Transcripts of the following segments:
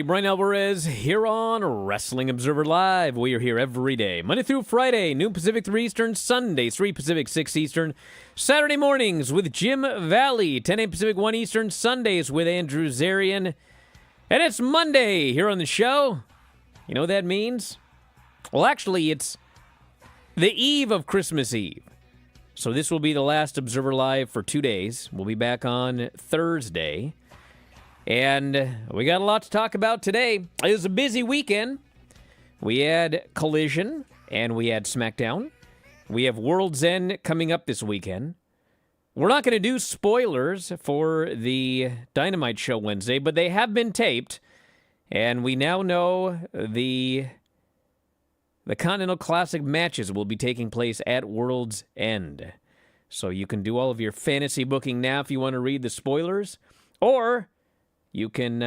Bryan Alvarez here on Wrestling Observer Live. We are here every day, Monday through Friday, noon Pacific, 3 Eastern, Sundays, 3 Pacific, 6 Eastern, Saturday mornings with Jim Valley, 10 a.m. Pacific, 1 Eastern, Sundays with Andrew Zarian. And it's Monday here on the show. You know what that means? Well, actually, it's the eve of Christmas Eve. So this will be the last Observer Live for 2 days. We'll be back on Thursday. And we got a lot to talk about today. It was a busy weekend. We had Collision and we had SmackDown. We have World's End coming up this weekend. We're not going to do spoilers for the Dynamite show Wednesday, but they have been taped. And we now know the Continental Classic matches will be taking place at World's End. So you can do all of your fantasy booking now if you want to read the spoilers. Or you can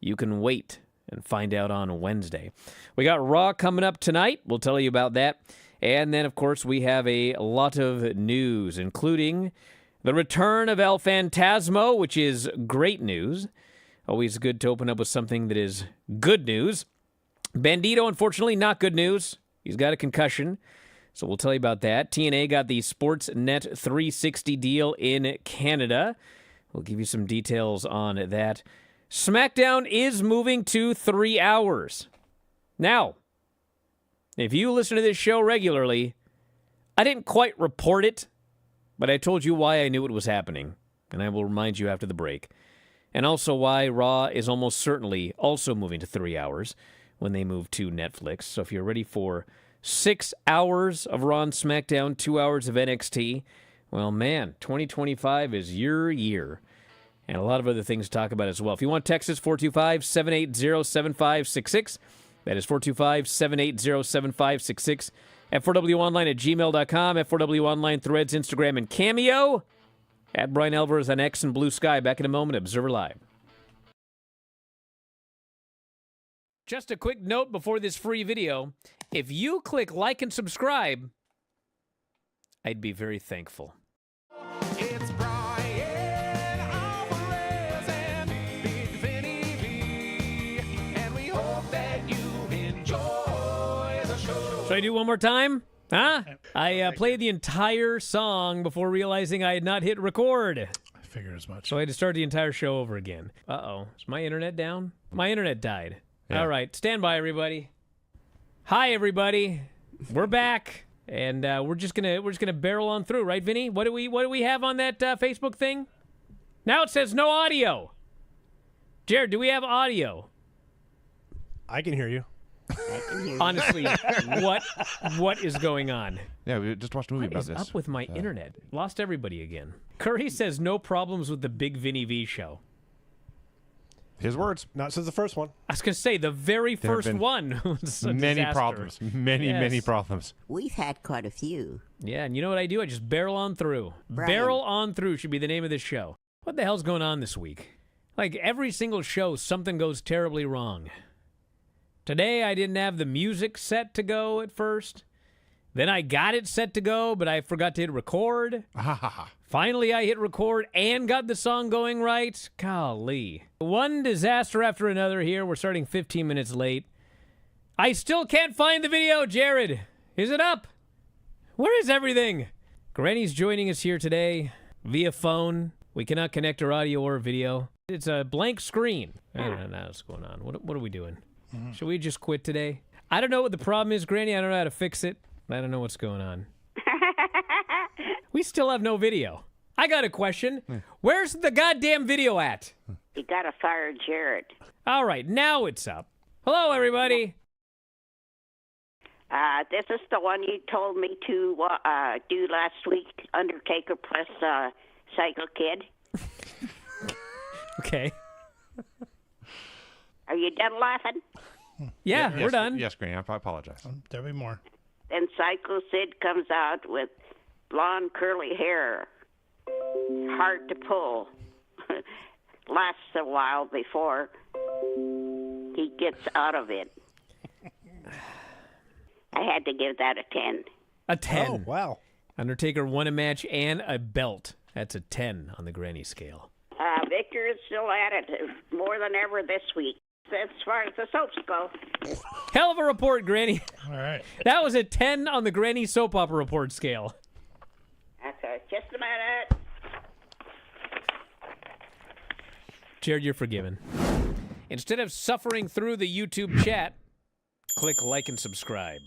wait and find out on Wednesday. We got Raw coming up tonight. We'll tell you about that. And then, of course, we have a lot of news, including the return of El Phantasmo, which is great news. Always good to open up with something that is good news. Bandito, unfortunately, not good news. He's got a concussion, so we'll tell you about that. TNA got the Sportsnet 360 deal in Canada. We'll give you some details on that. SmackDown is moving to 3 hours. Now, if you listen to this show regularly, I didn't quite report it, but I told you why I knew it was happening, and I will remind you after the break. And also why Raw is almost certainly also moving to 3 hours when they move to Netflix. So if you're ready for 6 hours of Raw and SmackDown, 2 hours of NXT, well, man, 2025 is your year. And a lot of other things to talk about as well. If you want to text us, 425-780-7566. That is 425-780-7566. F4WOnline@gmail.com. F4W Online, Threads, Instagram, and Cameo. At Bryan Alvarez on X and Blue Sky. Back in a moment, Observer Live. Just a quick note before this free video. If you click like and subscribe, I'd be very thankful. It's Bryan Alvarez and Big Vinny V, and we hope that you enjoy the show. Should I do one more time? Huh? I played the entire song before realizing I had not hit record. I figured as much. So I had to start the entire show over again. Uh-oh. Is my internet down? My internet died. Yeah. All right. Stand by, everybody. Hi, everybody. We're back. And we're just gonna barrel on through, right, Vinny? What do we have on that Facebook thing? Now it says no audio. Jared, do we have audio? I can hear you. Honestly, what is going on? Yeah, we just watched a movie about this. What is up with my internet? Lost everybody again. Curry says no problems with the Big Vinny V show. His words. Not since the first one. I was going to say, the very first one was a many disaster. problems. Many problems. We've had quite a few. Yeah, and you know what I do? I just barrel on through. Bryan. Barrel on through should be the name of this show. What the hell's going on this week? Like, every single show, something goes terribly wrong. Today, I didn't have the music set to go at first. Then I got it set to go, but I forgot to hit record. Finally, I hit record and got the song going right. Golly. One disaster after another here. We're starting 15 minutes late. I still can't find the video, Jared. Is it up? Where is everything? Granny's joining us here today via phone. We cannot connect her audio or video. It's a blank screen. I don't know what's going on. What are we doing? Should we just quit today? I don't know what the problem is, Granny. I don't know how to fix it. I don't know what's going on. We still have no video. I got a question. Where's the goddamn video at? You gotta fire Jared. All right, now it's up. Hello, everybody. This is the one you told me to do last week, Undertaker plus Psycho Kid. Okay. Are you done laughing? Yeah, we're done. Yes, Granny, I apologize. There'll be more. Then Psycho Sid comes out with blonde curly hair. Hard to pull. Lasts a while before he gets out of it. I had to give that a 10. A 10. Oh, wow. Undertaker won a match and a belt. That's a 10 on the Granny scale. Victor We're still at it more than ever this week, as far as the soaps go. Hell of a report, Granny. All right. That was a 10 on the Granny Soap Opera Report scale. Okay, just a minute. Jared, you're forgiven. Instead of suffering through the YouTube chat, click like and subscribe.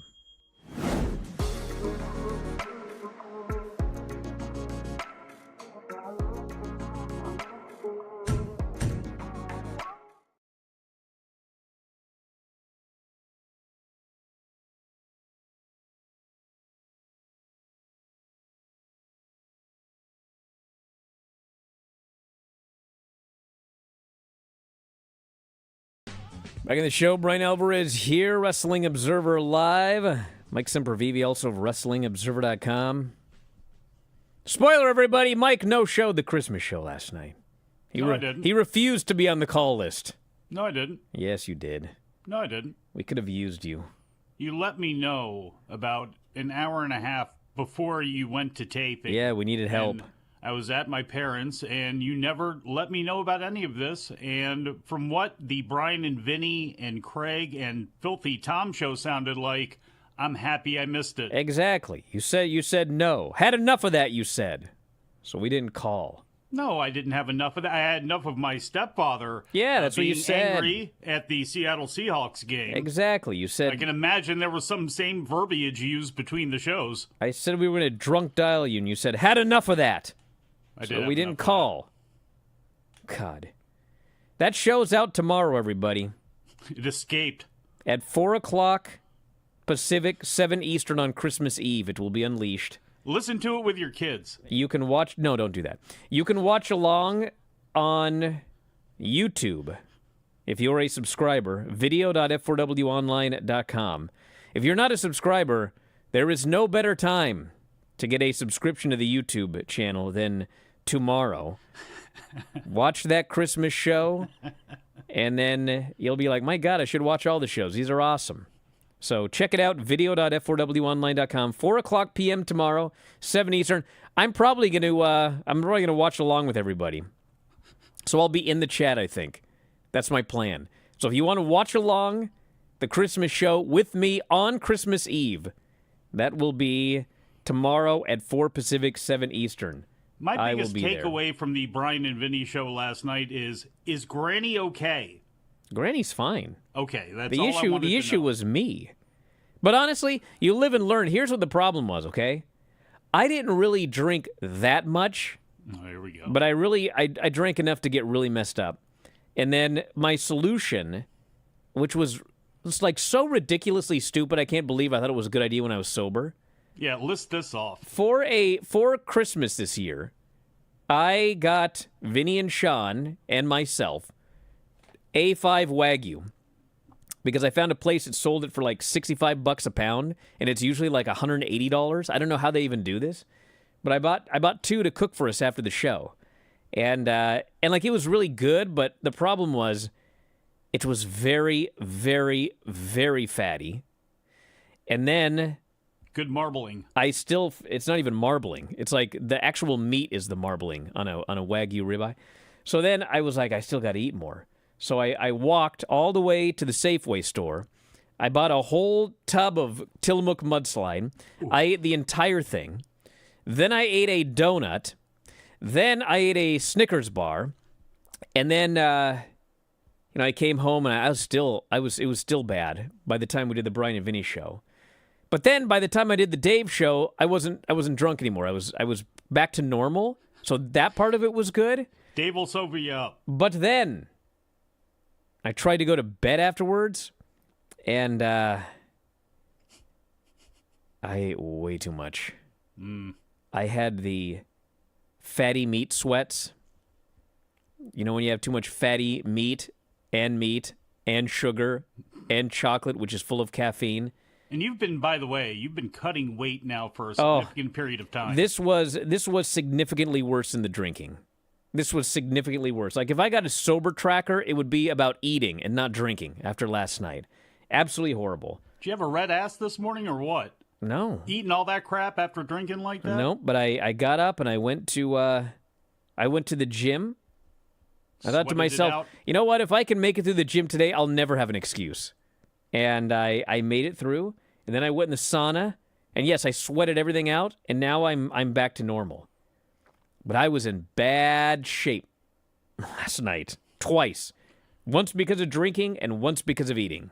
Back in the show, Bryan Alvarez here, Wrestling Observer Live. Mike Sempervive, also of WrestlingObserver.com. Spoiler, everybody, Mike no-showed the Christmas show last night. No, I didn't. He refused to be on the call list. No, I didn't. Yes, you did. No, I didn't. We could have used you. You let me know about an hour and a half before you went to taping. Yeah, we needed help. And I was at my parents', and you never let me know about any of this. And from what the Brian and Vinny and Craig and Filthy Tom show sounded like, I'm happy I missed it. Exactly. You said no. Had enough of that, you said. So we didn't call. No, I didn't have enough of that. I had enough of my stepfather. Yeah, that's what you being said. Angry at the Seattle Seahawks game. Exactly. You said. I can imagine there was some same verbiage used between the shows. I said we were going to drunk dial you, and you said, had enough of that. I So did. we didn't call. God. That show's out tomorrow, everybody. It escaped. At 4 o'clock Pacific, 7 Eastern on Christmas Eve. It will be unleashed. Listen to it with your kids. You can watch... No, don't do that. You can watch along on YouTube. If you're a subscriber, video.f4wonline.com. If you're not a subscriber, there is no better time to get a subscription to the YouTube channel than tomorrow. Watch that Christmas show, and then you'll be like, my God, I should watch all the shows. These are awesome. So check it out, video.f4wonline.com, 4 o'clock p.m. tomorrow, 7 Eastern. I'm probably going to watch along with everybody. So I'll be in the chat, I think. That's my plan. So if you want to watch along the Christmas show with me on Christmas Eve, that will be tomorrow at 4 Pacific, 7 Eastern. My biggest takeaway from the Brian and Vinny show last night is Granny okay? Granny's fine. Okay, that's The all I issue wanted the to issue know. was me. But honestly, you live and learn. Here's what the problem was, okay? I didn't really drink that much, Oh, here we go. but I drank enough to get really messed up. And then my solution, which was like so ridiculously stupid, I can't believe I thought it was a good idea when I was sober. Yeah, list this off. For Christmas this year, I got Vinny and Sean and myself A5 Wagyu because I found a place that sold it for like $65 a pound, and it's usually like $180. I don't know how they even do this, but I bought 2 to cook for us after the show, and like it was really good, but the problem was it was very, very, very fatty, and then. Good marbling. It's not even marbling. It's like the actual meat is the marbling on a Wagyu ribeye. So then I was like, I still got to eat more. So I walked all the way to the Safeway store. I bought a whole tub of Tillamook mudslide. I ate the entire thing. Then I ate a donut. Then I ate a Snickers bar. And then, I came home and it was still bad by the time we did the Brian and Vinny show. But then by the time I did the Dave show, I wasn't drunk anymore. I was back to normal. So that part of it was good. Dave will sober you up. But then I tried to go to bed afterwards, and I ate way too much. I had the fatty meat sweats. You know when you have too much fatty meat and sugar and chocolate, which is full of caffeine. And by the way, you've been cutting weight now for a significant period of time. This was significantly worse than the drinking. This was significantly worse. Like if I got a sober tracker, it would be about eating and not drinking after last night. Absolutely horrible. Did you have a red ass this morning or what? No. Eating all that crap after drinking like that? No, but I got up and I went to the gym. I thought to Sweated it myself, out. you know what? If I can make it through the gym today, I'll never have an excuse. And I made it through, and then I went in the sauna, and yes, I sweated everything out, and now I'm back to normal. But I was in bad shape last night, twice. Once because of drinking, and once because of eating.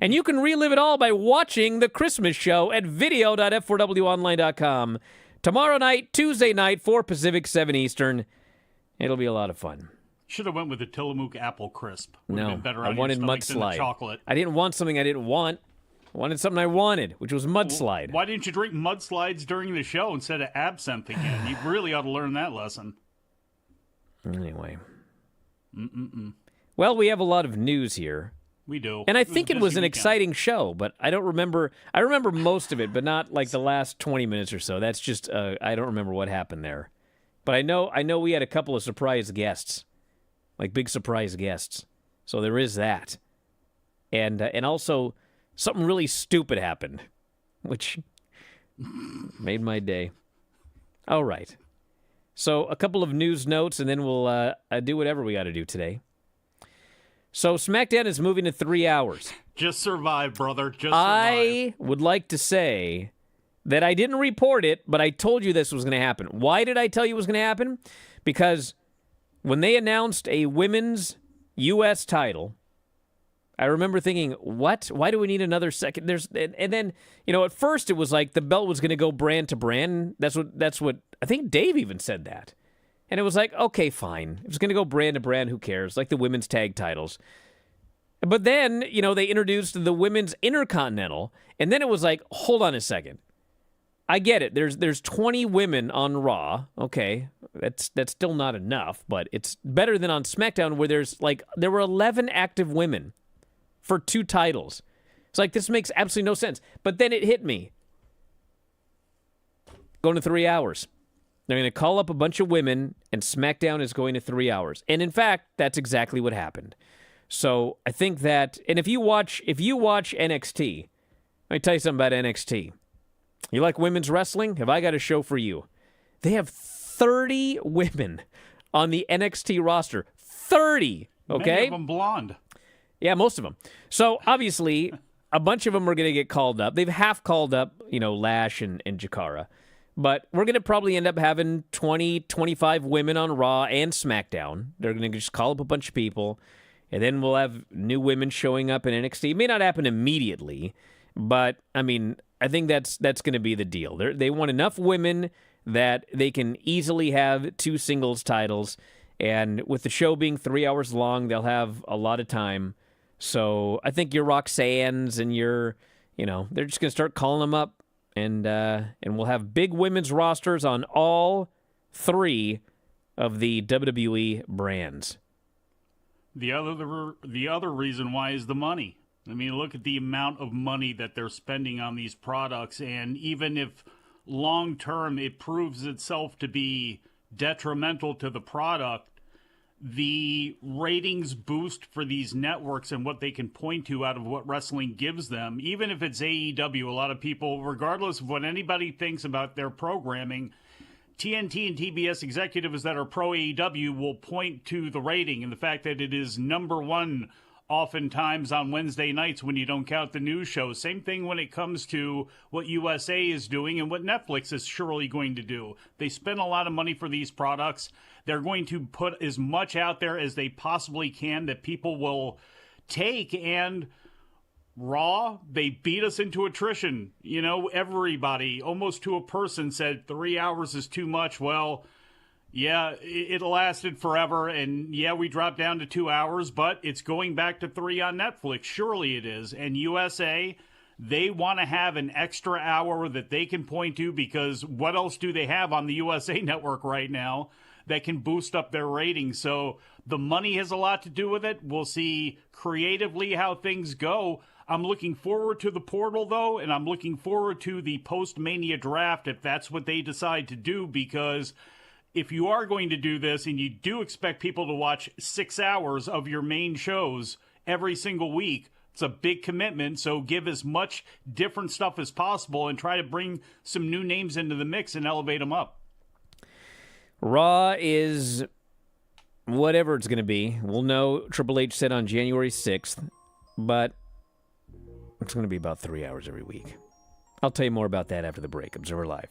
And you can relive it all by watching the Christmas show at video.f4wonline.com. Tomorrow night, Tuesday night, 4 Pacific, 7 Eastern. It'll be a lot of fun. Should have went with the Tillamook apple crisp. Would No, have been better I on wanted your stomach than the mudslide. chocolate. I didn't want something I didn't want. I wanted something I wanted, which was mudslide. Why didn't you drink mudslides during the show instead of absinthe again? You really ought to learn that lesson. Anyway. Well, we have a lot of news here. We do. And I a think it busy was an weekend. exciting show, but I don't remember. I remember most of it, but not like the last 20 minutes or so. That's just I don't remember what happened there. But I know we had a couple of surprise guests, like big surprise guests. So there is that, and also something really stupid happened, which made my day. All right. So a couple of news notes, and then we'll do whatever we got to do today. So SmackDown is moving to 3 hours. Just survive, brother. Just survive. I would like to say that I didn't report it, but I told you this was going to happen. Why did I tell you it was going to happen? Because when they announced a women's U.S. title, I remember thinking, what? Why do we need another second? And then, at first it was like the belt was going to go brand to brand. That's what I think Dave even said that. And it was like, okay, fine. It was going to go brand to brand. Who cares? Like the women's tag titles. But then, they introduced the women's Intercontinental. And then it was like, hold on a second. I get it. There's 20 women on Raw. Okay. That's still not enough. But it's better than on SmackDown where there were 11 active women for 2 titles. It's like, this makes absolutely no sense. But then it hit me. Going to 3 hours. They're going to call up a bunch of women, and SmackDown is going to 3 hours. And in fact, that's exactly what happened. So I think that, and if you watch NXT, let me tell you something about NXT. You like women's wrestling? Have I got a show for you? They have 30 women on the NXT roster. 30, okay? Many of them blonde. Yeah, most of them. So obviously, a bunch of them are going to get called up. They've half called up, Lash and Jakara. But we're going to probably end up having 20, 25 women on Raw and SmackDown. They're going to just call up a bunch of people, and then we'll have new women showing up in NXT. It may not happen immediately, but, I think that's going to be the deal. They want enough women that they can easily have 2 singles titles, and with the show being 3 hours long, they'll have a lot of time. So I think your Roxannes and your, they're just going to start calling them up. And we'll have big women's rosters on all 3 of the WWE brands. The other reason why is the money. Look at the amount of money that they're spending on these products, and even if long term it proves itself to be detrimental to the product, the ratings boost for these networks and what they can point to out of what wrestling gives them, even if it's AEW, a lot of people, regardless of what anybody thinks about their programming, TNT and TBS executives that are pro AEW will point to the rating and the fact that it is number 1 oftentimes on Wednesday nights when you don't count the news shows. Same thing when it comes to what USA is doing and what Netflix is surely going to do. They spend a lot of money for these products. They're going to put as much out there as they possibly can that people will take. And Raw, they beat us into attrition. Everybody, almost to a person, said 3 hours is too much. Well, yeah, it lasted forever, and yeah, we dropped down to 2 hours, but it's going back to 3 on Netflix. Surely it is. And USA, they want to have an extra hour that they can point to, because what else do they have on the USA Network right now that can boost up their ratings? So the money has a lot to do with it. We'll see creatively how things go. I'm looking forward to the portal, though, and I'm looking forward to the post-Mania draft if that's what they decide to do, because if you are going to do this and you do expect people to watch 6 hours of your main shows every single week, it's a big commitment. So give as much different stuff as possible and try to bring some new names into the mix and elevate them up. Raw is whatever it's going to be. We'll know, Triple H said on January 6th, but it's going to be about 3 hours every week. I'll tell you more about that after the break. Observer Live.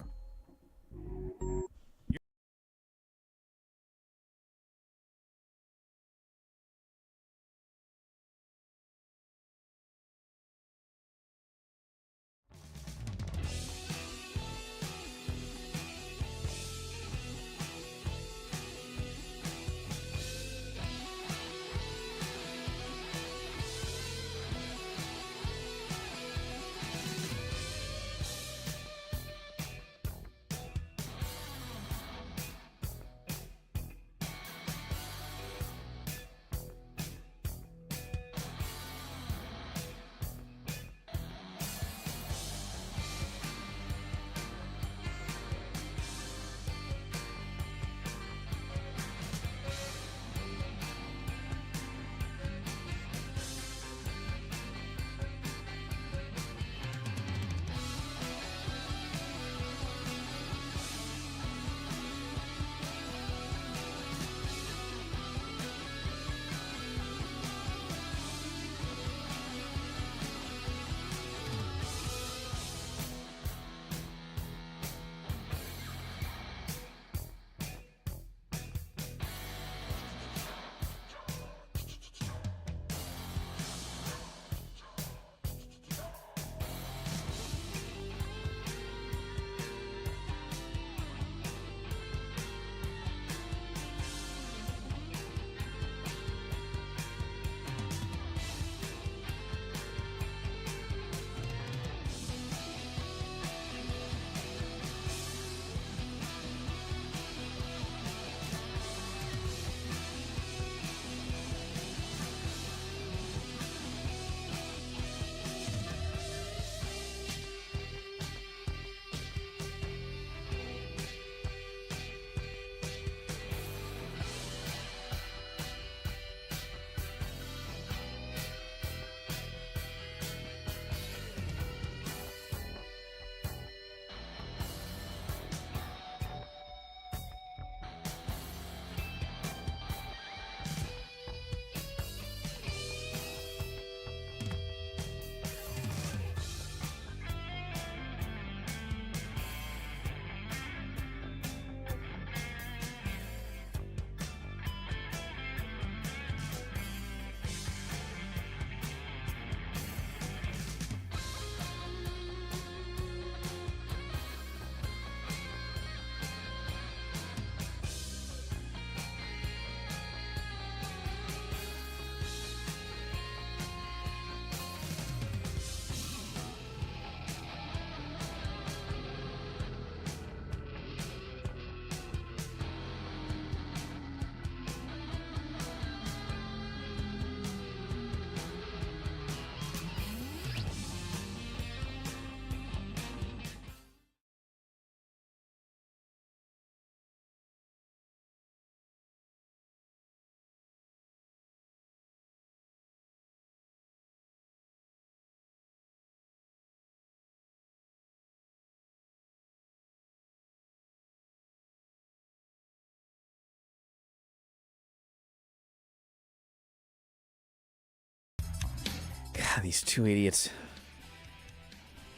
God, these two idiots.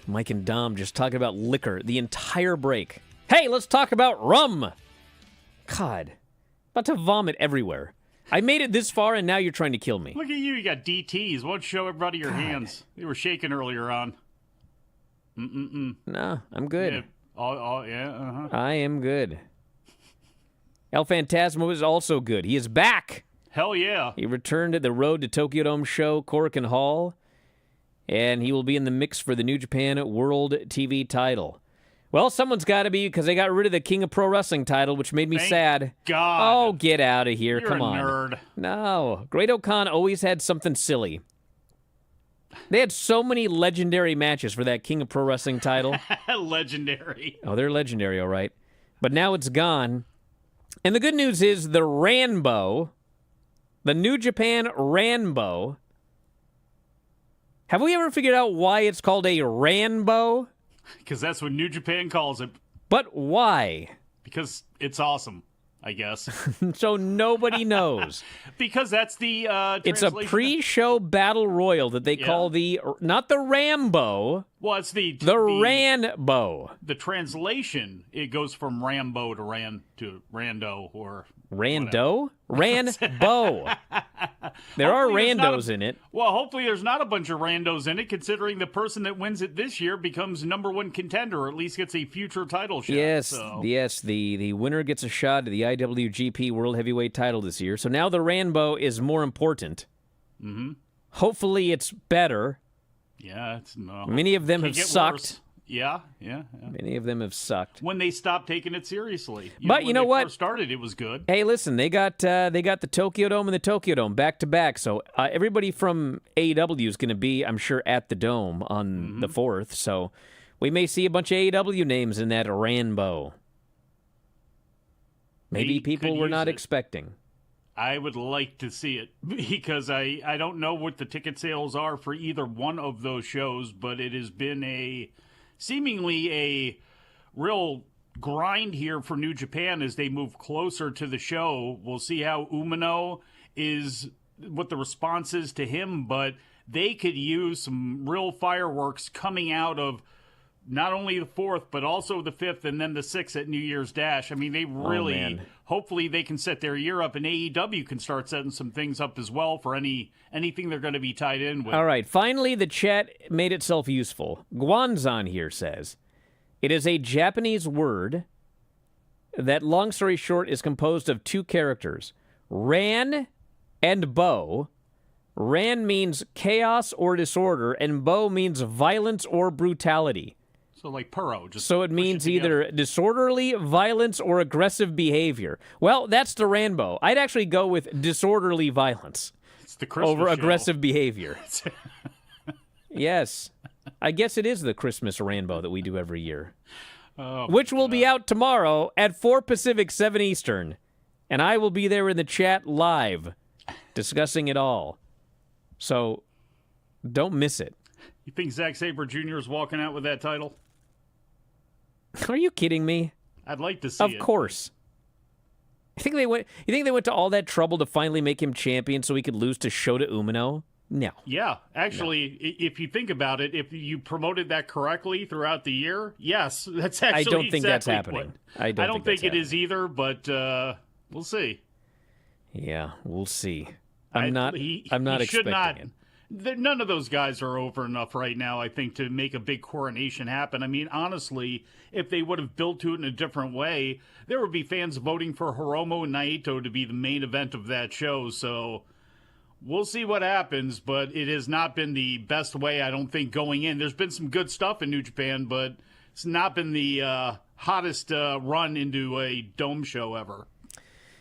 Mike and Dom just talking about liquor the entire break. Hey, let's talk about rum. God, about to vomit everywhere. I made it this far, and now you're trying to kill me. Look at you. You got DTs. Why don't you show everybody your hands? They were shaking earlier on. No, I'm good. Yeah. Yeah. I am good. El Phantasmo is also good. He is back. Hell yeah. He returned to the Road to Tokyo Dome show, Korakuen Hall, and he will be in the mix for the New Japan World TV title. Well, someone's got to be, because they got rid of the King of Pro Wrestling title, which made me sad. God. Oh, get out of here. You're Come a on. nerd. No. Great O'Khan always had something silly. They had so many legendary matches for that King of Pro Wrestling title. Legendary. Oh, they're legendary, all right. But now it's gone. And the good news is the Ranbo, the New Japan Ranbo. Have we ever figured out why it's called a Ranbo? Because that's what New Japan calls it. But why? Because it's awesome. I guess. So nobody knows. Because that's the It's a translation. pre-show battle royal that they call not the Rambo, Well, it's the Ranbo. The translation, it goes from Rambo to Rando or Rando? Ranbo. There are Hopefully there's not randos in it. Well, hopefully there's not a bunch of randos in it, considering the person that wins it this year becomes #1 contender, or at least gets a future title shot. Yes, So. yes. The winner gets a shot at the IWGP World Heavyweight title this year. So now the Ranbo is more important. Mm-hmm. Hopefully it's better. Yeah, it's no. Many of them Can have get sucked. worse. Yeah. Many of them have sucked. When they stopped taking it seriously. But you know when they what? First started, it was good. Hey, listen, they got the Tokyo Dome and the Tokyo Dome back to back. So everybody from AEW is going to be, I'm sure, at the Dome on the 4th. So we may see a bunch of AEW names in that Ranbo. Maybe They people could were use not it. expecting. I would like to see it because I don't know what the ticket sales are for either one of those shows, but it has been seemingly a real grind here for New Japan as they move closer to the show. We'll see how Umino is, what the response is to him, but they could use some real fireworks coming out of not only the 4th, but also the 5th and then the 6th at New Year's Dash. I mean, they really, man. hopefully they can set their year up, and AEW can start setting some things up as well for anything they're going to be tied in with. All right, finally the chat made itself useful. Guanzan here says, it is a Japanese word that, long story short, is composed of two characters, ran and bo. Ran means chaos or disorder, and bo means violence or brutality. So like Puro. Just So it push means together. either disorderly, violence, or aggressive behavior. Well, that's the Ranbo. I'd actually go with disorderly violence It's the Christmas over show. aggressive behavior. Yes. I guess it is the Christmas Ranbo that we do every year. Oh, Which will be out tomorrow at 4 Pacific, 7 Eastern. And I will be there in the chat live discussing it all. So don't miss it. you think Zack Sabre Jr. is walking out with that title? Are you kidding me? I'd like to see Of it. course. You think they went to all that trouble to finally make him champion so he could lose to Shota Umino? No. Yeah, actually, if you think about it, if you promoted that correctly throughout the year, yes, that's actually I don't think that's exactly happening. what- I don't think think that's it is either, but we'll see. Yeah, we'll see. He I'm not should expecting not. it. None of those guys are over enough right now, I think, to make a big coronation happen. I mean, honestly, if they would have built to it in a different way, there would be fans voting for Hiromu and Naito to be the main event of that show. So we'll see what happens, but it has not been the best way, I don't think, going in. There's been some good stuff in New Japan, but it's not been the hottest run into a dome show ever.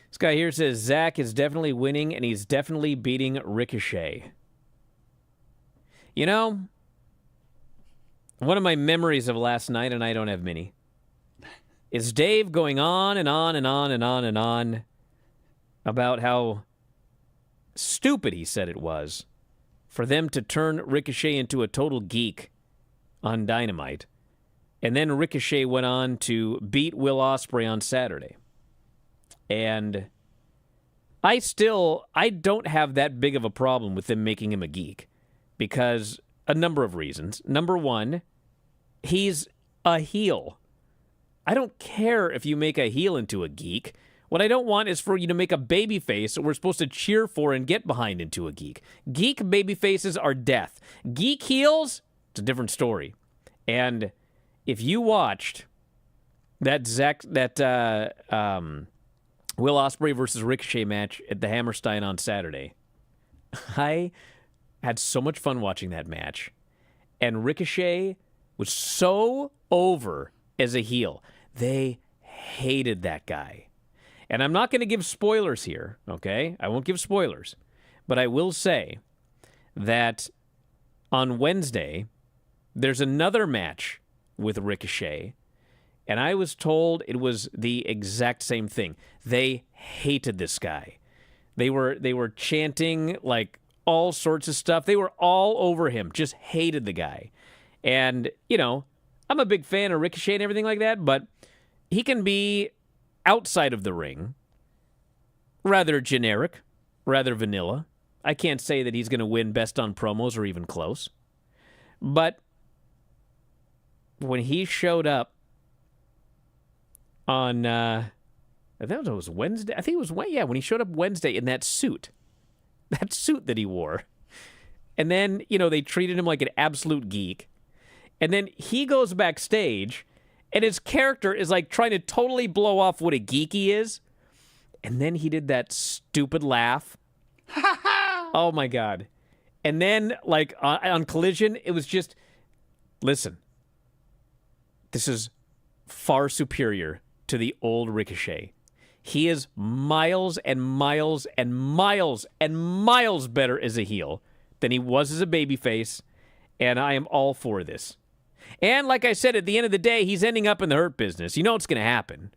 This guy here says Zach is definitely winning and he's definitely beating Ricochet. You know, one of my memories of last night, and I don't have many, is Dave going on and on and on and on and on about how stupid he said it was for them to turn Ricochet into a total geek on Dynamite. And then Ricochet went on to beat Will Ospreay on Saturday. And I don't have that big of a problem with them making him a geek because a number of reasons. Number one, he's a heel. I don't care if you make a heel into a geek. What I don't want is for you to make a babyface that we're supposed to cheer for and get behind into a geek. Geek babyfaces are death. Geek heels, it's a different story. And if you watched that Will Ospreay versus Ricochet match at the Hammerstein on Saturday, I had so much fun watching that match. And Ricochet was so over as a heel. They hated that guy. And I'm not going to give spoilers here, okay? I won't give spoilers. But I will say that on Wednesday, there's another match with Ricochet, and I was told it was the exact same thing. They hated this guy. They were chanting like all sorts of stuff. They were all over him, just hated the guy. And, you know, I'm a big fan of Ricochet and everything like that, but he can be outside of the ring rather generic, rather vanilla. I can't say that he's going to win best on promos or even close. But when he showed up on, I think it was Wednesday. I think it was, when he showed up Wednesday in that suit that he wore. And then, they treated him like an absolute geek. And then he goes backstage, and his character is like trying to totally blow off what a geek he is. And then he did that stupid laugh. Oh, my God. And then, like, on Collision, it was just, listen, this is far superior to the old Ricochet. He is miles and miles and miles and miles better as a heel than he was as a babyface, and I am all for this. And like I said, at the end of the day, he's ending up in the Hurt Business. You know what's going to happen.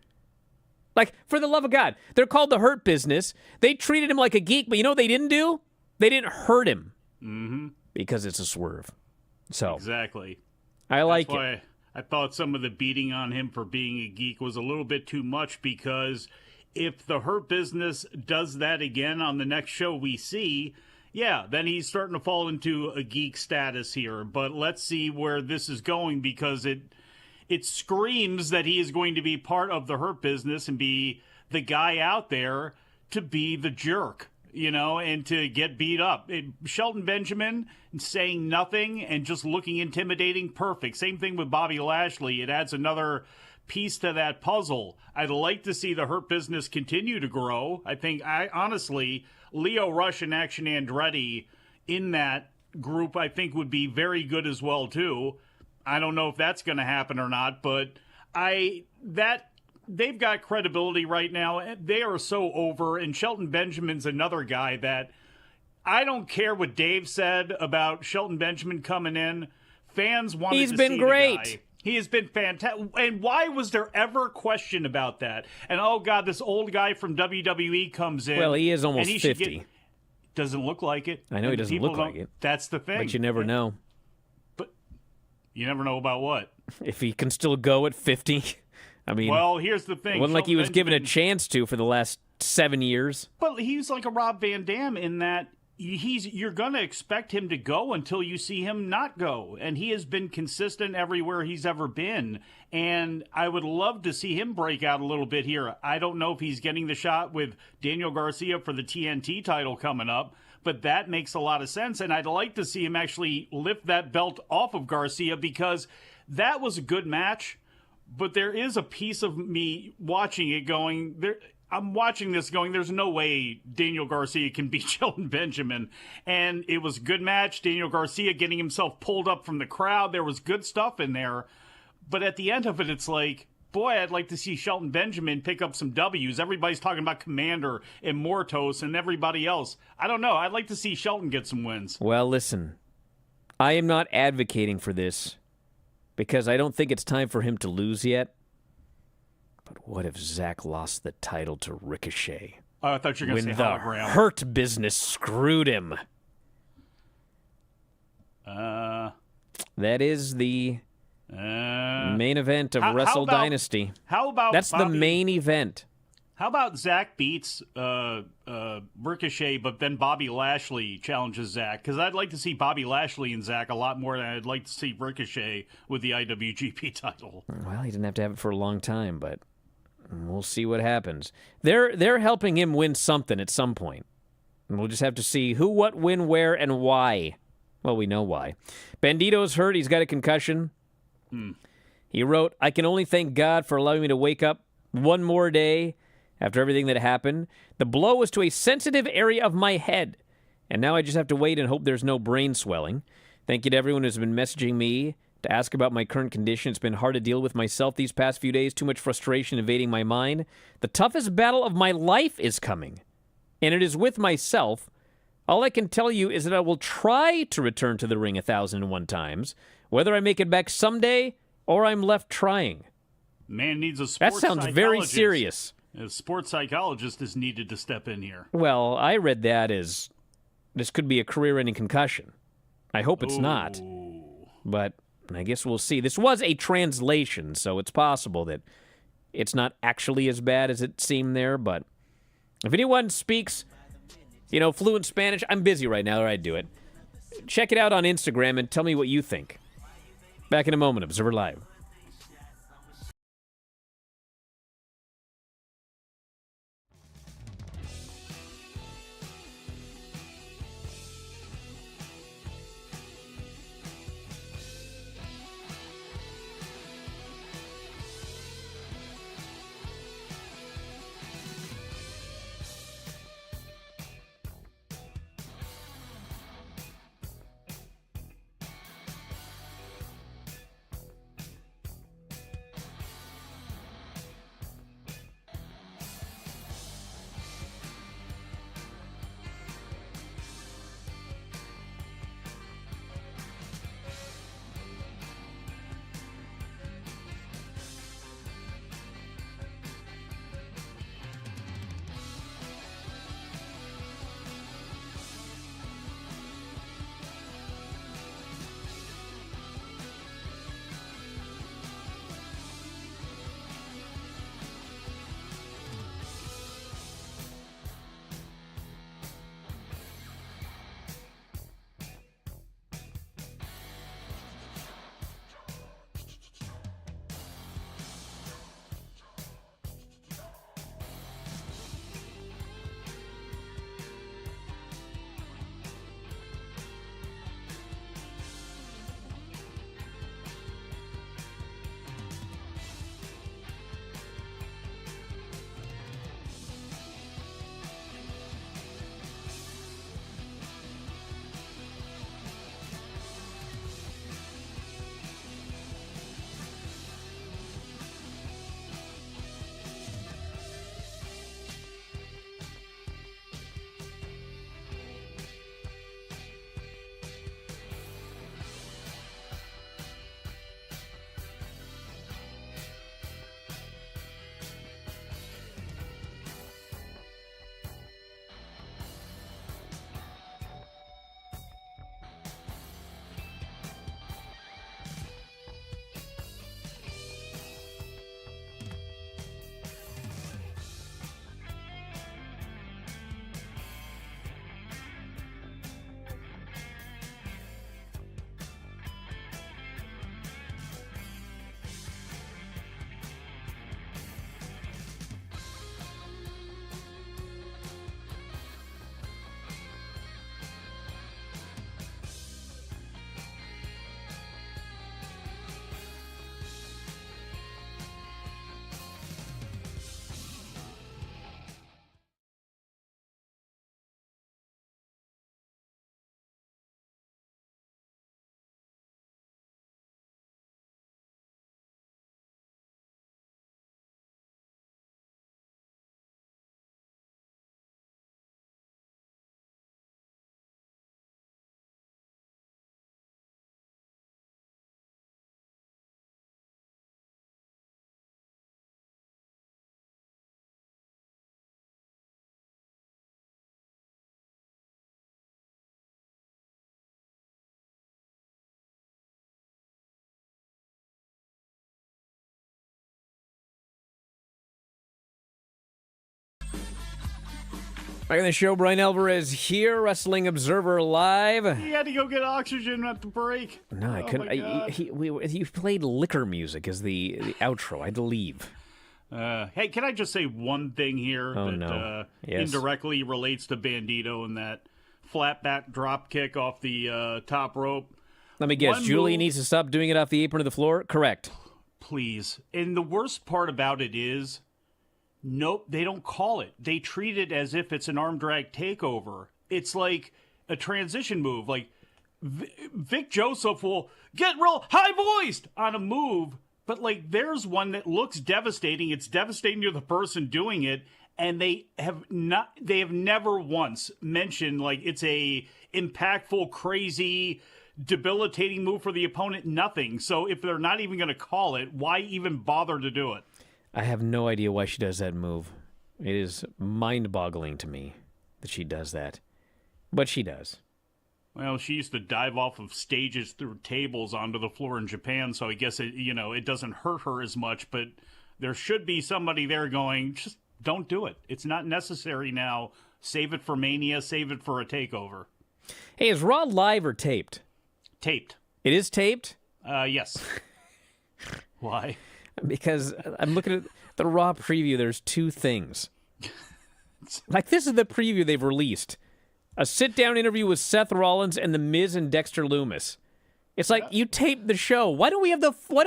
Like, for the love of God, they're called the Hurt Business. They treated him like a geek, but you know what they didn't do? They didn't hurt him. Mm-hmm. Because it's a swerve. So Exactly. I like That's it. why I thought some of the beating on him for being a geek was a little bit too much, because if the Hurt Business does that again on the next show we see, yeah, then he's starting to fall into a geek status here. But let's see where this is going, because it screams that he is going to be part of the Hurt Business and be the guy out there to be the jerk, and to get beat up. Shelton Benjamin saying nothing and just looking intimidating, perfect. Same thing with Bobby Lashley. It adds another piece to that puzzle. I'd like to see the Hurt Business continue to grow. Honestly, Leo Rush and Action Andretti in that group, I think, would be very good as well, too. I don't know if that's going to happen or not, but they've got credibility right now. They are so over, and Shelton Benjamin's another guy that I don't care what Dave said about Shelton Benjamin coming in. Fans wanted He's to been see great. The guy. He has been fantastic. And why was there ever question about that? And, oh, God, this old guy from WWE comes in. Well, he is almost and he should 50. Doesn't look like it. I know he And doesn't people look like don't- it. That's the thing. But you never know. But you never know about what. If he can still go at 50. I mean, Well, here's the thing. it wasn't like he was Shelton given a Benjamin- chance to for the last 7 years. But he's like a Rob Van Dam in that you're going to expect him to go until you see him not go. And he has been consistent everywhere he's ever been. And I would love to see him break out a little bit here. I don't know if he's getting the shot with Daniel Garcia for the TNT title coming up, but that makes a lot of sense. And I'd like to see him actually lift that belt off of Garcia, because that was a good match. But there is a piece of me watching it going, I'm watching this going, there's no way Daniel Garcia can beat Shelton Benjamin. And it was a good match. Daniel Garcia getting himself pulled up from the crowd. There was good stuff in there. But at the end of it, it's like, boy, I'd like to see Shelton Benjamin pick up some W's. Everybody's talking about Commander and Mortos and everybody else. I don't know. I'd like to see Shelton get some wins. Well, listen, I am not advocating for this because I don't think it's time for him to lose yet. But what if Zack lost the title to Ricochet? Oh, I thought you were going When to say the hologram. Hurt Business screwed him. That is the main event of how Wrestle about- Dynasty. How about That's the Bobby- main event. How about Zach beats Ricochet, but then Bobby Lashley challenges Zach? Because I'd like to see Bobby Lashley and Zach a lot more than I'd like to see Ricochet with the IWGP title. Well, he didn't have to have it for a long time, but we'll see what happens. They're helping him win something at some point. And we'll just have to see who, what, when, where, and why. Well, we know why. Bandito's hurt. He's got a concussion. He wrote, "I can only thank God for allowing me to wake up one more day after everything that happened. The blow was to a sensitive area of my head, and now I just have to wait and hope there's no brain swelling. Thank you to everyone who's been messaging me to ask about my current condition. It's been hard to deal with myself these past few days, too much frustration invading my mind. The toughest battle of my life is coming, and it is with myself. All I can tell you is that I will try to return to the ring 1,001 times, whether I make it back someday or I'm left trying." Man needs a That sports sounds very psychologist. serious. A sports psychologist is needed to step in here. Well, I read that as this could be a career-ending concussion. I hope it's not, but I guess we'll see. This was a translation, so it's possible that it's not actually as bad as it seemed there, but If anyone speaks, fluent Spanish, I'm busy right now, or I'd do it. Check it out on Instagram and tell me what you think. Back in a moment, Observer Live. Back on the show, Bryan Alvarez here, Wrestling Observer Live. He had to go get oxygen at the break. No, I couldn't. He played liquor music as the outro. I had to leave. Hey, can I just say one thing here that Yes. indirectly relates to Bandito and that flat back drop kick off the top rope? Let me guess. One Julie move- needs to stop doing it off the apron of the floor? Correct. Please. And the worst part about it is, nope, they don't call it. They treat it as if it's an arm drag takeover. It's like a transition move. Like, Vic Joseph will get real high-voiced on a move, but, like, there's one that looks devastating. It's devastating to the person doing it, and they have never once mentioned, like, it's a impactful, crazy, debilitating move for the opponent. Nothing. So if they're not even going to call it, why even bother to do it? I have no idea why she does that move. It is mind-boggling to me that she does that. But she does. Well, she used to dive off of stages through tables onto the floor in Japan, so I guess it doesn't hurt her as much, but there should be somebody there going, just don't do it. It's not necessary now. Save it for Mania. Save it for a takeover. Hey, is Raw live or taped? Taped. It is taped? Yes. Why? Because I'm looking at the Raw preview. There's two things. Like, this is the preview they've released. A sit-down interview with Seth Rollins and The Miz and Dexter Lumis. It's like, you taped the show. Why don't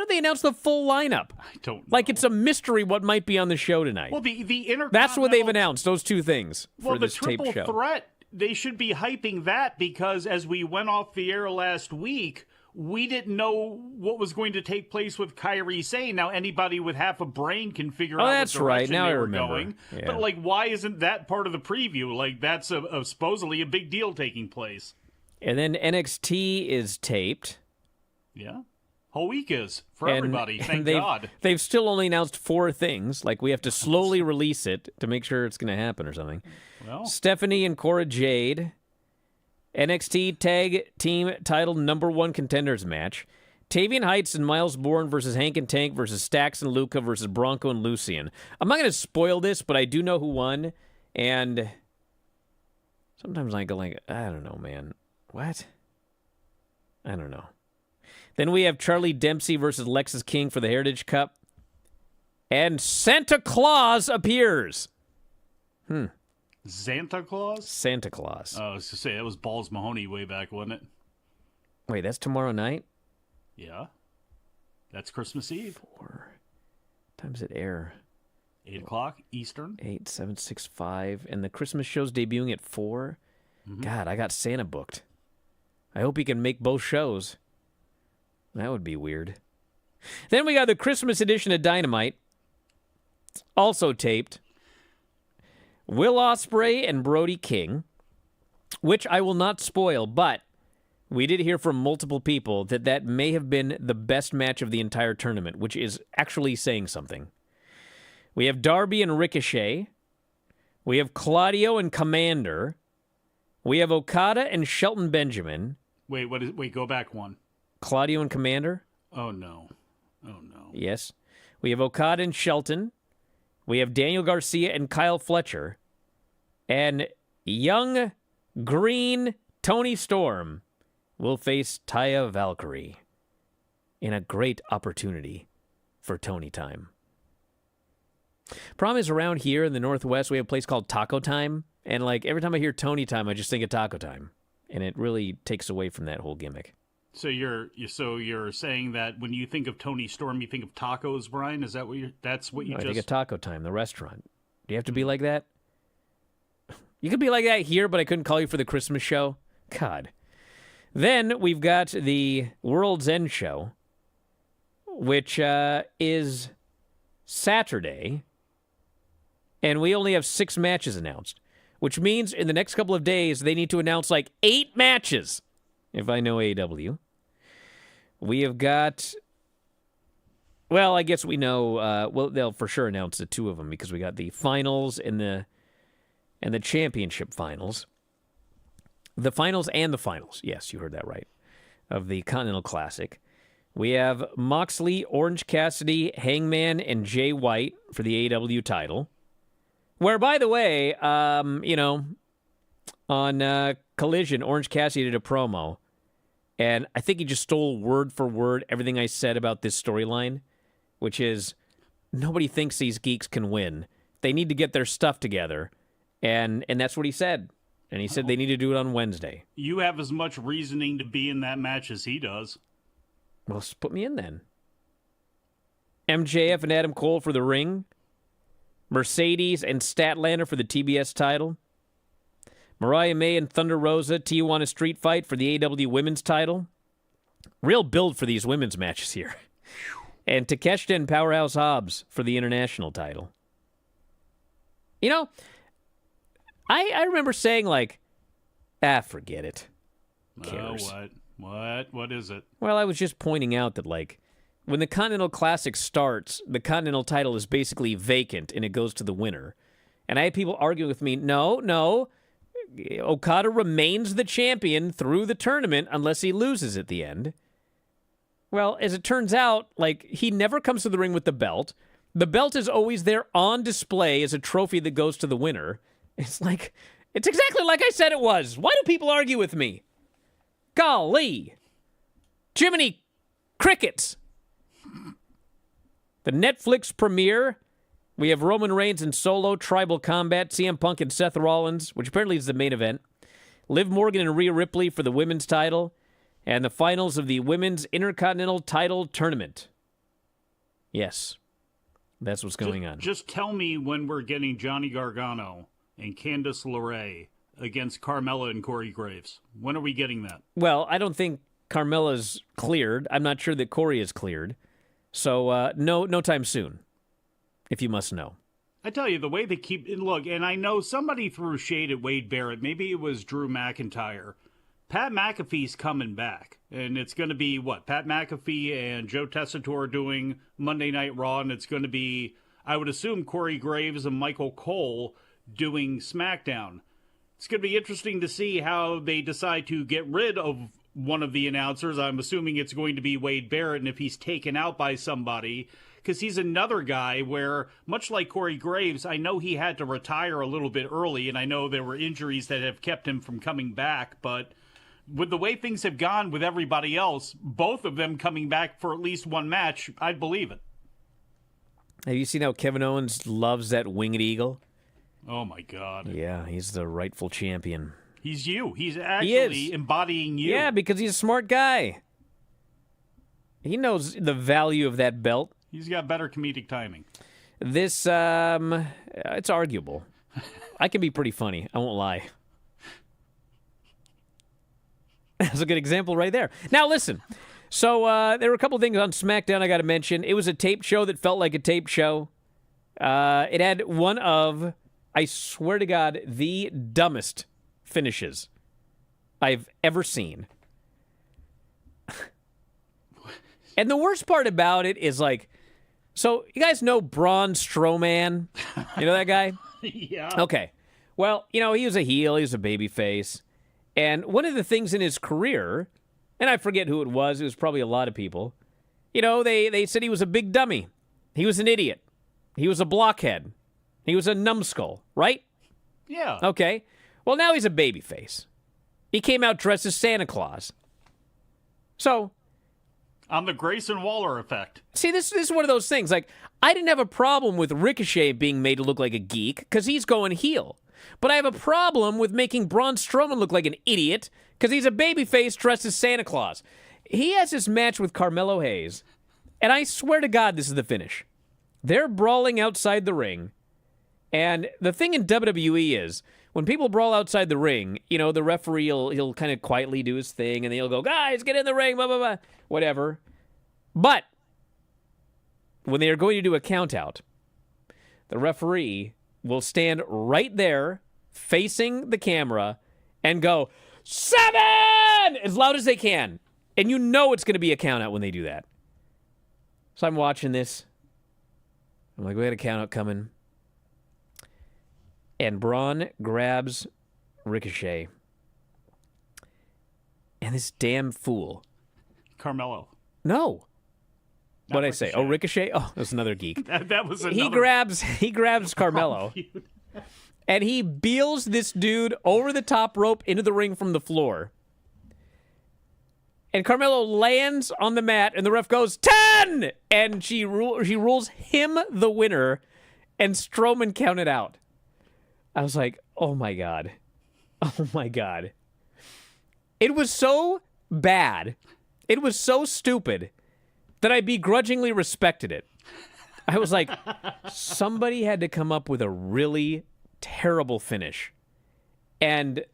they announce the full lineup? I don't know. Like, it's a mystery what might be on the show tonight. Well, the Intercontinental... That's what they've announced, those two things for this the triple tape show. threat, they should be hyping that because as we went off the air last week, we didn't know what was going to take place with Kairi Sane. Now, anybody with half a brain can figure out that's what direction right. Now they I were remember. going. Yeah. But, like, why isn't that part of the preview? Like, that's supposedly a big deal taking place. And then NXT is taped. Yeah. Whole week is for everybody. Thank God. They've still only announced 4 things. Like, we have to slowly release it to make sure it's going to happen or something. Well, Stephanie and Cora Jade. NXT Tag Team Title #1 Contenders match. Tavian Heights and Miles Bourne versus Hank and Tank versus Stax and Luca versus Bronco and Lucian. I'm not going to spoil this, but I do know who won. And sometimes I go like, I don't know, man. What? I don't know. Then we have Charlie Dempsey versus Lexus King for the Heritage Cup. And Santa Claus appears. Santa Claus? Santa Claus. I was to say, that was Balls Mahoney way back, wasn't it? Wait, that's tomorrow night? Yeah. That's Christmas Eve. 4 times it air. 8 o'clock Eastern. 8, 7, 6, 5. And the Christmas show's debuting at 4. God, I got Santa booked. I hope he can make both shows. That would be weird. Then we got the Christmas edition of Dynamite. Also taped. Will Ospreay and Brody King, which I will not spoil, but we did hear from multiple people that may have been the best match of the entire tournament, which is actually saying something. We have Darby and Ricochet. We have Claudio and Commander. We have Okada and Shelton Benjamin. Wait, go back one. Claudio and Commander? Oh, no. Oh, no. Yes. We have Okada and Shelton. We have Daniel Garcia and Kyle Fletcher. And young, green Tony Storm will face Taya Valkyrie in a great opportunity for Tony time. Problem is, around here in the Northwest, we have a place called Taco Time. And, like, every time I hear Tony Time, I just think of Taco Time. And it really takes away from that whole gimmick. So you're saying that when you think of Tony Storm, you think of tacos, Brian? Is that what that's what you I just... think of Taco Time, the restaurant. Do you have to be like that? You could be like that here, but I couldn't call you for the Christmas show? God. Then we've got the World's End show, which is Saturday, and we only have 6 matches announced, which means in the next couple of days, they need to announce like 8 matches, if I know AEW. We have got... Well, I guess we know... they'll for sure announce the 2 of them because we got the finals and the championship finals. The finals and the finals. Yes, you heard that right. Of the Continental Classic. We have Moxley, Orange Cassidy, Hangman, and Jay White for the AEW title. Where, by the way, on Collision, Orange Cassidy did a promo. And I think he just stole word for word everything I said about this storyline, which is nobody thinks these geeks can win. They need to get their stuff together. And that's what he said. And he said they need to do it on Wednesday. You have as much reasoning to be in that match as he does. Well, put me in then. MJF and Adam Cole for the ring. Mercedes and Statlander for the TBS title. Mariah May and Thunder Rosa, Tijuana Street Fight for the AEW women's title. Real build for these women's matches here. And Takeshita and Powerhouse Hobbs for the international title. You know, I remember saying, like, forget it. Who cares? What is it? Well, I was just pointing out that, like, when the Continental Classic starts, the Continental title is basically vacant and it goes to the winner. And I had people arguing with me, no, Okada remains the champion through the tournament unless he loses at the end. Well, as it turns out, like, he never comes to the ring with the belt. The belt is always there on display as a trophy that goes to the winner. It's exactly like I said it was. Why do people argue with me? Golly. Jiminy Crickets. The Netflix premiere, we have Roman Reigns in Solo Tribal Combat, CM Punk and Seth Rollins, which apparently is the main event. Liv Morgan and Rhea Ripley for the women's title, and the finals of the Women's Intercontinental Title Tournament. Yes, that's what's going on. Just tell me when we're getting Johnny Gargano and Candice LeRae against Carmella and Corey Graves. When are we getting that? Well, I don't think Carmella's cleared. I'm not sure that Corey is cleared. So, no time soon, if you must know. I tell you, the way they keep... Look, and I know somebody threw shade at Wade Barrett. Maybe it was Drew McIntyre. Pat McAfee's coming back. And it's going to be, what, Pat McAfee and Joe Tessitore doing Monday Night Raw. And it's going to be, I would assume, Corey Graves and Michael Cole doing SmackDown. It's going to be interesting to see how they decide to get rid of one of the announcers. I'm assuming it's going to be Wade Barrett. And if he's taken out by somebody... Because he's another guy where, much like Corey Graves, I know he had to retire a little bit early, and I know there were injuries that have kept him from coming back, but with the way things have gone with everybody else, both of them coming back for at least one match, I'd believe it. Have you seen how Kevin Owens loves that winged eagle? Oh, my God. Yeah, he's the rightful champion. He's you. He's actually embodying you. Yeah, because he's a smart guy. He knows the value of that belt. He's got better comedic timing. This, it's arguable. I can be pretty funny. I won't lie. That's a good example right there. Now, listen. So, there were a couple things on SmackDown I got to mention. It was a taped show that felt like a taped show. It had one of, I swear to God, the dumbest finishes I've ever seen. And the worst part about it is, like, so you guys know Braun Strowman? You know that guy? Yeah. Okay. Well, you know, he was a heel. He was a babyface. And one of the things in his career, and I forget who it was probably a lot of people, you know, they said he was a big dummy. He was an idiot. He was a blockhead. He was a numbskull, right? Yeah. Okay. Well, now he's a babyface. He came out dressed as Santa Claus. So... On the Grayson Waller effect. See, this is one of those things. Like, I didn't have a problem with Ricochet being made to look like a geek because he's going heel. But I have a problem with making Braun Strowman look like an idiot because he's a babyface dressed as Santa Claus. He has this match with Carmelo Hayes, and I swear to God this is the finish. They're brawling outside the ring, and the thing in WWE is when people brawl outside the ring, you know, the referee he'll kind of quietly do his thing, and then he'll go, guys, get in the ring, blah, blah, blah, whatever. But when they are going to do a count out, the referee will stand right there facing the camera and go, 7! As loud as they can. And you know it's going to be a count out when they do that. So I'm watching this. I'm like, we got a count out coming. And Braun grabs Ricochet. And this damn fool. Carmelo. No. What'd I say? Ricochet. Oh, Ricochet? Oh, that's another geek. That was another... He grabs Carmelo. And he beels this dude over the top rope into the ring from the floor. And Carmelo lands on the mat, and the ref goes, 10! And she rules him the winner, and Strowman counted out. I was like, oh my God. Oh my God. It was so bad. It was so stupid that I begrudgingly respected it. I was like, somebody had to come up with a really terrible finish. And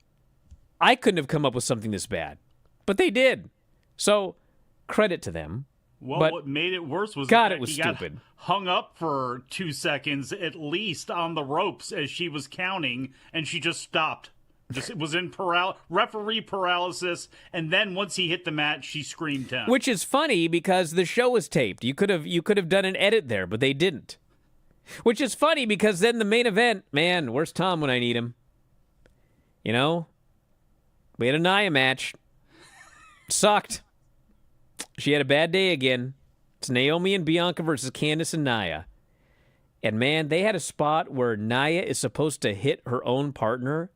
I couldn't have come up with something this bad. But they did. So, credit to them. Well, but what made it worse was God, that it was he got stupid. hung up for 2 seconds at least on the ropes as she was counting, and she just stopped. Just was in referee paralysis, and then once he hit the mat, she screamed 10. Which is funny because the show was taped. You could have done an edit there, but they didn't. Which is funny because then the main event, man, where's Tom when I need him? You know? We had a Nia match. Sucked. She had a bad day again. It's Naomi and Bianca versus Candice and Nia. And man, they had a spot where Nia is supposed to hit her own partner.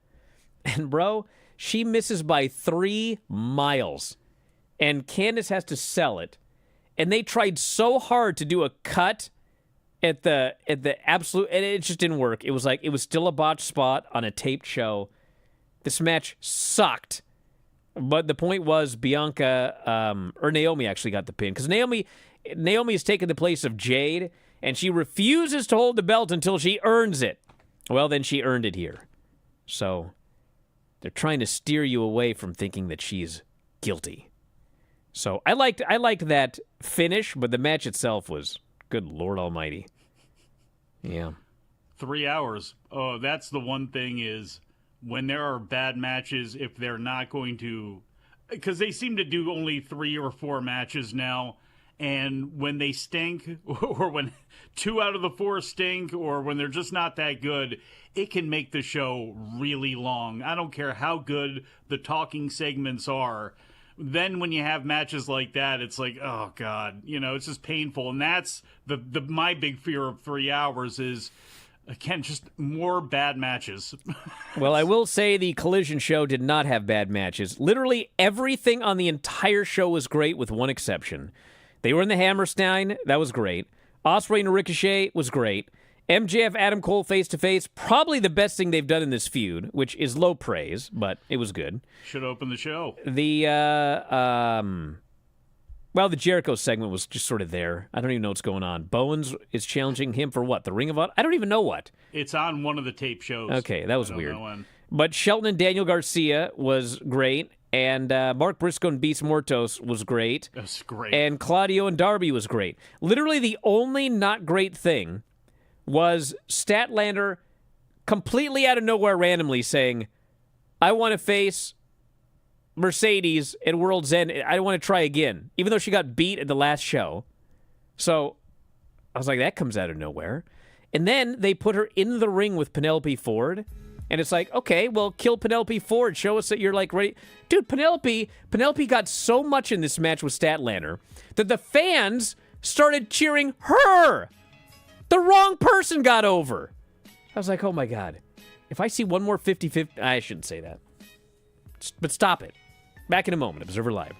And bro, she misses by 3 miles. And Candace has to sell it. And they tried so hard to do a cut at the absolute, and it just didn't work. It was like, it was still a botched spot on a taped show. This match sucked. But the point was Bianca, or Naomi actually got the pin. Because Naomi has taken the place of Jade, and she refuses to hold the belt until she earns it. Well, then she earned it here. So they're trying to steer you away from thinking that she's guilty. So I liked that finish, but the match itself was, good Lord Almighty. Yeah. 3 hours. Oh, that's the one thing is when there are bad matches, if they're not going to, because they seem to do only 3 or 4 matches now, and when they stink, or when 2 out of the 4 stink, or when they're just not that good, it can make the show really long. I don't care how good the talking segments are. Then when you have matches like that, it's like, oh God, it's just painful. And that's my big fear of 3 hours is, again, just more bad matches. Well, I will say the Collision show did not have bad matches. Literally everything on the entire show was great with one exception. They were in the Hammerstein. That was great. Ospreay and Ricochet was great. MJF, Adam Cole face-to-face, probably the best thing they've done in this feud, which is low praise, but it was good. Should open the show. The Jericho segment was just sort of there. I don't even know what's going on. Bowens is challenging him for what? The Ring of Honor? I don't even know what. It's on one of the tape shows. Okay, that was I don't weird. know when. But Shelton and Daniel Garcia was great, and Mark Briscoe and Beast Mortos was great. That's great. And Claudio and Darby was great. Literally the only not great thing was Statlander completely out of nowhere randomly saying, I want to face Mercedes at World's End. I want to try again, even though she got beat at the last show. So I was like, that comes out of nowhere. And then they put her in the ring with Penelope Ford. And it's like, okay, well, kill Penelope Ford. Show us that you're like ready. Dude, Penelope got so much in this match with Statlander that the fans started cheering her. The wrong person got over. I was like, oh my God. If I see one more 50-50, I shouldn't say that. But stop it. Back in a moment. Observer Live.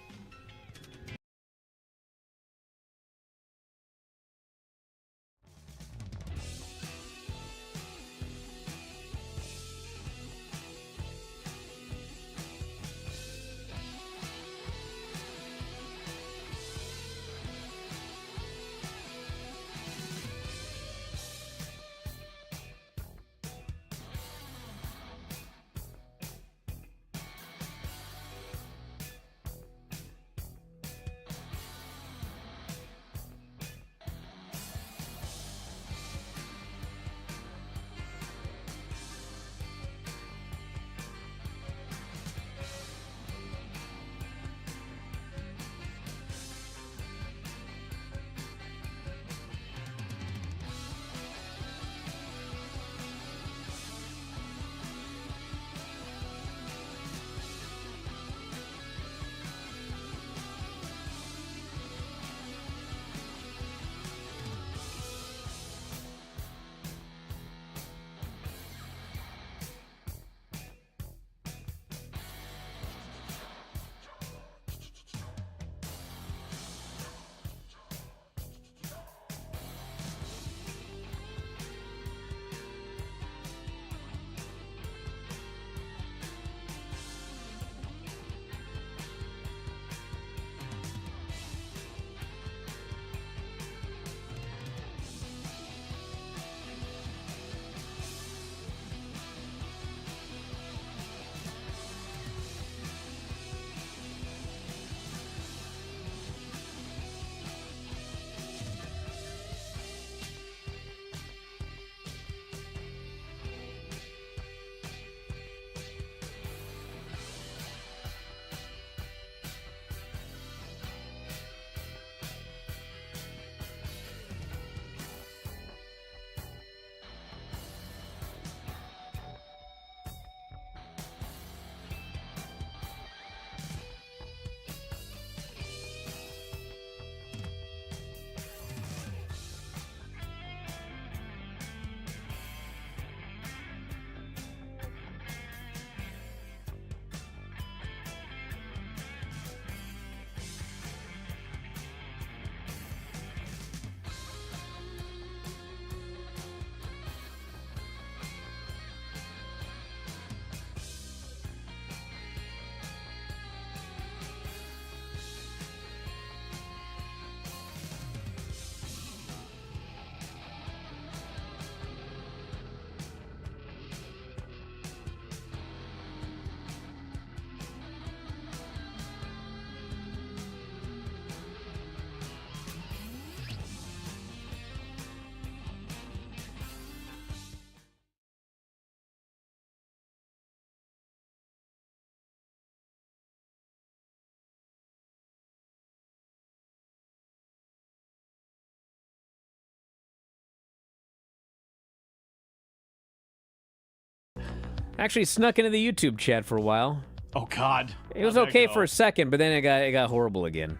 Actually snuck into the YouTube chat for a while. Oh, God. It was How'd that okay go? for a second, but then it got horrible again.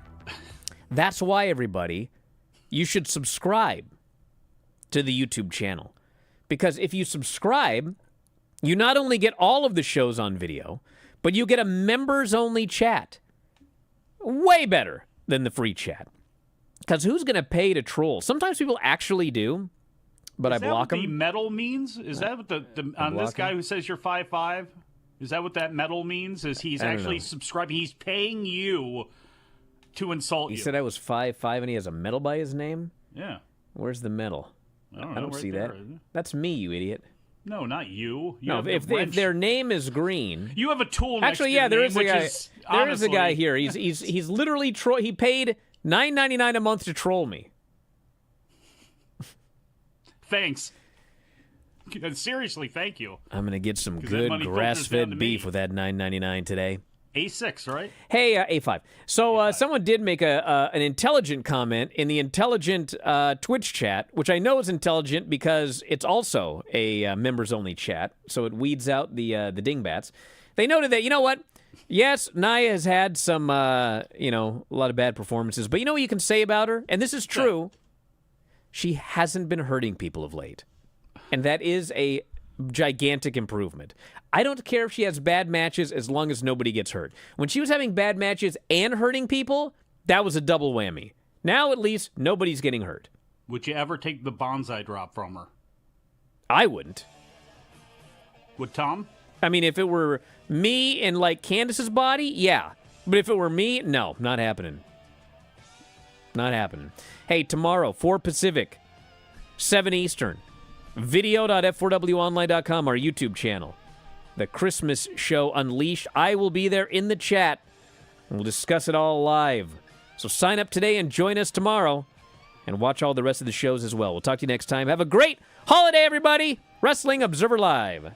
That's why, everybody, you should subscribe to the YouTube channel. Because if you subscribe, you not only get all of the shows on video, but you get a members-only chat. Way better than the free chat. Because who's going to pay to troll? Sometimes people actually do, but I block Is that what the them. medal means? Is that what the on this block guy 'em. who says you're 5'5"? Is that what that medal means? Is he's I don't actually know. subscribing? He's paying you to insult He you. said I was 5'5" and he has a medal by his name? Yeah. Where's the medal? I don't know. I don't right see there, that. isn't it? That's me, you idiot. No, not you. You No, have if a wrench. their name is green. You have a tool next Actually, to yeah, your there name, is a which guy. is, There is a guy honestly- here. He's literally he paid $9.99 a month to troll me. Thanks. Seriously, thank you. I'm gonna get some 'Cause that good money filters down to grass-fed me. beef with that $9.99 today. A6, right? Hey, A5. So someone did make an intelligent comment in the intelligent Twitch chat, which I know is intelligent because it's also a members-only chat, so it weeds out the dingbats. They noted that, you know what? Yes, Nia has had some, a lot of bad performances, but you know what you can say about her? And this is true. She hasn't been hurting people of late. And that is a gigantic improvement. I don't care if she has bad matches as long as nobody gets hurt. When she was having bad matches and hurting people, that was a double whammy. Now, at least, nobody's getting hurt. Would you ever take the bonsai drop from her? I wouldn't. Would Tom? I mean, if it were me in, like, Candace's body, yeah. But if it were me, no, not happening. Not happening. Hey, tomorrow, 4 Pacific, 7 Eastern, video.f4wonline.com, our YouTube channel. The Christmas show Unleashed. I will be there in the chat. We'll discuss it all live. So sign up today and join us tomorrow. And watch all the rest of the shows as well. We'll talk to you next time. Have a great holiday, everybody. Wrestling Observer Live.